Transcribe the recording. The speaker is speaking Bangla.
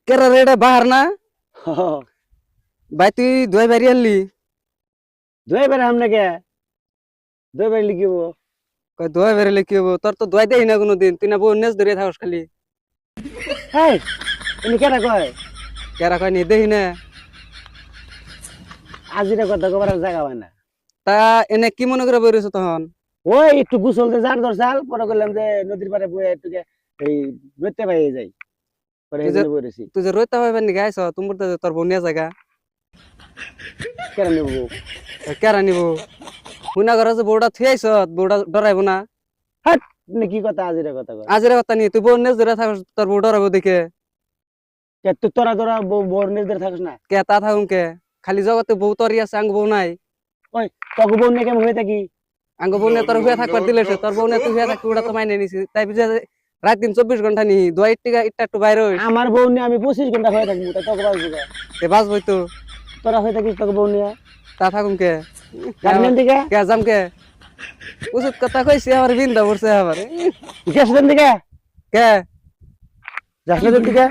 কেরা রে এটা বাহার না ভাই তুই দই বাড়ি আনলি দই বেড়ে আমনাকে দই বেড়ে লিখিব কই দই বেরলে কি হবো তোর তো দই দেই না কোনোদিন তুই না বউ নেস ধরে থাকস খালি হেই এনে কেটা কয় কেরা কয় নি দেই না আজিরা কথা কবার জায়গা হয় না তা এনে কি মনে করে বইরেছ তখন ওই একটু গুছলতে যার দরসাল পরে করলাম যে নদীর পাড়ে বয়ে একটু এই নদীতে বাইরে যাই পরে তুই যে এখানে বইরেছি তুই যে রইতে হইবেন নি গাইছ তোমার তো তোর বউ নিয়ে জায়গা কেন নেব কেরা নিব হুনা ঘরে যে বউটা থুই আইছ বউটা ডরাইব না হাট কি কথা আজিরা কথা কয় আজের কথা নি তুই বউ নেস ধরে থাকস তোর বউ ডরাইব দেখে তুই তোরা তোরা বোর নিজদের থাকিস না কে তা থাকুন কে খালি জগতে বউ তরি আছে আঙ্গ বউ নাই ওই তোকে বোন নিয়ে কেমন হয়ে থাকি আঙ্গ বউ নিয়ে তোর হয়ে থাকবার দিলে সে তোর বউ নিয়ে তুই হয়ে থাকবি ওটা তো মাইনে নিছি তাই বুঝে রাত দিন 24 ঘন্টা নি দোয়া টিকা ইটটা একটু বাইরে হইস আমার বউ নিয়ে আমি 25 ঘন্টা হয়ে থাকবো তাই তোকে বাঁচবো না। তে বাঁচবই তো তোরা হয়ে থাকিস তোকে বউ নিয়ে তা থাকুন কে গার্মেন্ট থেকে কে যাম কে উচিত কথা কইছি আমার বিন্দা পড়ছে আবার গ্যাসলেন থেকে কে গ্যাসলেন থেকে